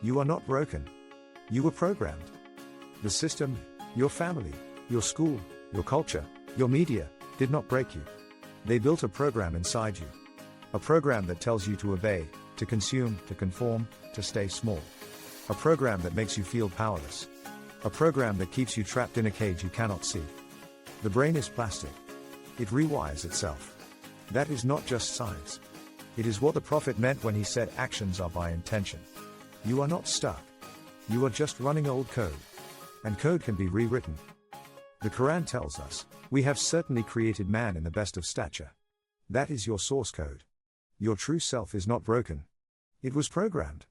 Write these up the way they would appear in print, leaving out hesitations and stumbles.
You are not broken. You were programmed. The system, your family, your school, your culture, your media, did not break you. They built a program inside you. A program that tells you to obey, to consume, to conform, to stay small. A program that makes you feel powerless. A program that keeps you trapped in a cage you cannot see. The brain is plastic. It rewires itself. That is not just science. It is what the prophet meant when he said actions are by intention. You are not stuck. You are just running old code. And code can be rewritten. The Quran tells us, we have certainly created man in the best of stature. That is your source code. Your true self is not broken. It was programmed.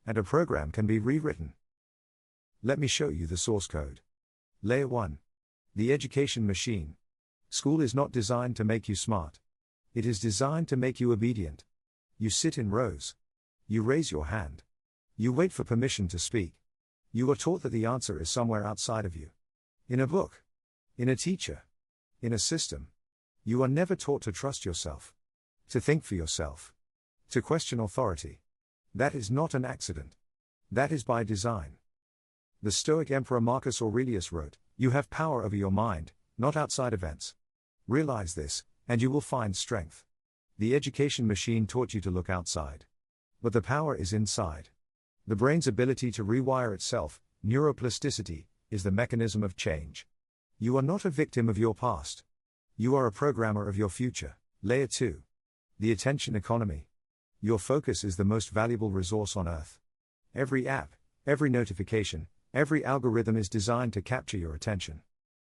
And a program can be rewritten. Let me show you the source code. Layer 1. The education machine. School is not designed to make you smart. It is designed to make you obedient. You sit in rows. You raise your hand. You wait for permission to speak. You are taught that the answer is somewhere outside of you. In a book. In a teacher. In a system. You are never taught to trust yourself. To think for yourself. To question authority. That is not an accident. That is by design. The Stoic Emperor Marcus Aurelius wrote, "You have power over your mind, not outside events. Realize this, and you will find strength." The education machine taught you to look outside. But the power is inside. The brain's ability to rewire itself, neuroplasticity, is the mechanism of change. You are not a victim of your past. You are a programmer of your future. Layer 2. The attention economy. Your focus is the most valuable resource on earth. Every app, every notification, every algorithm is designed to capture your attention.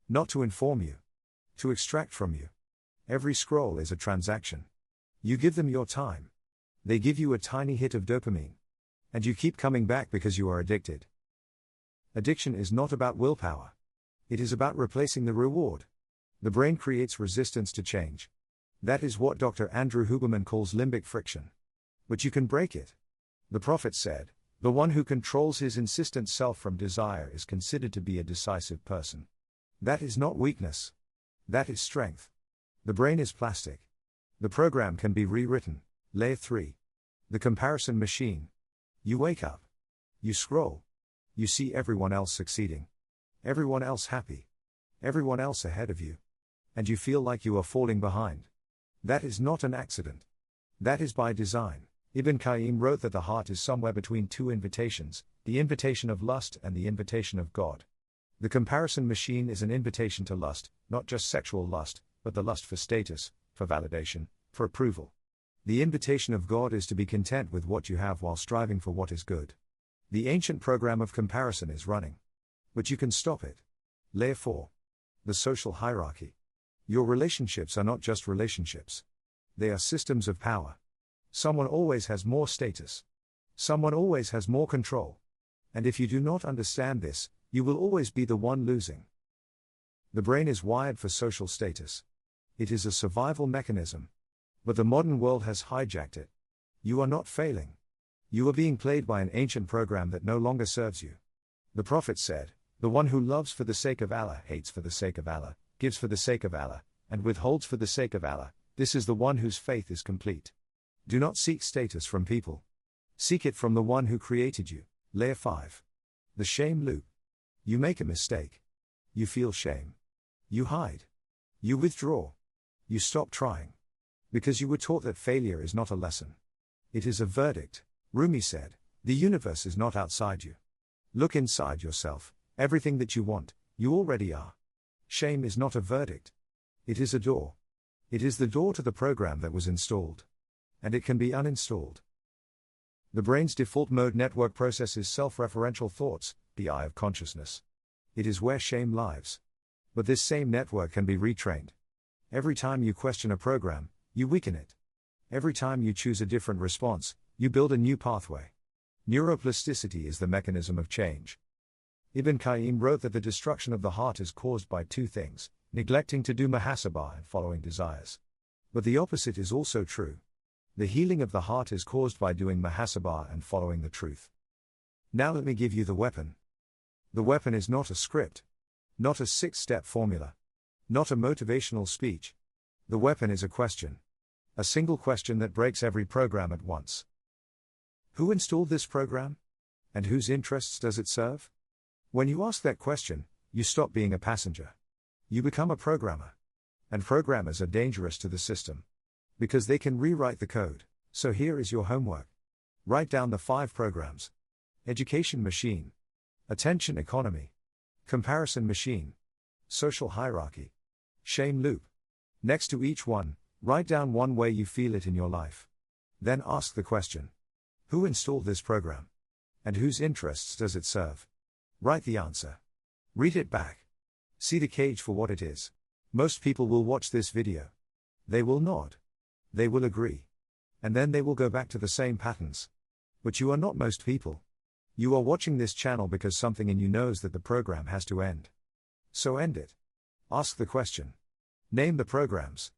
Not to inform you. To extract from you. Every scroll is a transaction. You give them your time. They give you a tiny hit of dopamine. And you keep coming back because you are addicted. Addiction is not about willpower. It is about replacing the reward. The brain creates resistance to change. That is what Dr. Andrew Huberman calls limbic friction. But you can break it. The prophet said, "The one who controls his insistent self from desire is considered to be a decisive person." That is not weakness. That is strength. The brain is plastic. The program can be rewritten. Layer 3. The comparison machine. You wake up. You scroll. You see everyone else succeeding. Everyone else happy. Everyone else ahead of you. And you feel like you are falling behind. That is not an accident. That is by design. Ibn Qayyim wrote that the heart is somewhere between two invitations, the invitation of lust and the invitation of God. The comparison machine is an invitation to lust, not just sexual lust, but the lust for status, for validation, for approval. The invitation of God is to be content with what you have while striving for what is good. The ancient program of comparison is running. But you can stop it. Layer 4. The social hierarchy. Your relationships are not just relationships. They are systems of power. Someone always has more status. Someone always has more control. And if you do not understand this, you will always be the one losing. The brain is wired for social status. It is a survival mechanism. But the modern world has hijacked it. You are not failing. You are being played by an ancient program that no longer serves you. The prophet said, "The one who loves for the sake of Allah, hates for the sake of Allah, gives for the sake of Allah, and withholds for the sake of Allah, this is the one whose faith is complete." Do not seek status from people. Seek it from the one who created you. Layer 5. The shame loop. You make a mistake. You feel shame. You hide. You withdraw. You stop trying. Because you were taught that failure is not a lesson. It is a verdict. Rumi said, "The universe is not outside you. Look inside yourself. Everything that you want, you already are." Shame is not a verdict. It is a door. It is the door to the program that was installed. And it can be uninstalled. The brain's default mode network processes self-referential thoughts, the eye of consciousness. It is where shame lives. But this same network can be retrained. Every time you question a program, you weaken it. Every time you choose a different response, you build a new pathway. Neuroplasticity is the mechanism of change. Ibn Qayyim wrote that the destruction of the heart is caused by two things, neglecting to do muhasabah and following desires. But the opposite is also true. The healing of the heart is caused by doing muhasabah and following the truth. Now let me give you the weapon. The weapon is not a script. Not a 6-step formula. Not a motivational speech. The weapon is a question. A single question that breaks every program at once. Who installed this program? And whose interests does it serve? When you ask that question, you stop being a passenger. You become a programmer. And programmers are dangerous to the system. Because they can rewrite the code. So here is your homework. Write down the 5 programs. Education machine. Attention economy. Comparison machine. Social hierarchy. Shame loop. Next to each one, write down one way you feel it in your life. Then ask the question. Who installed this program? And whose interests does it serve? Write the answer. Read it back. See the cage for what it is. Most people will watch this video. They will nod. They will agree. And then they will go back to the same patterns. But you are not most people. You are watching this channel because something in you knows that the program has to end. So end it. Ask the question. Name the programs.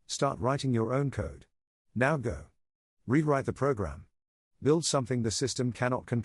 Start writing your own code. Now go. Rewrite the program. Build something the system cannot control.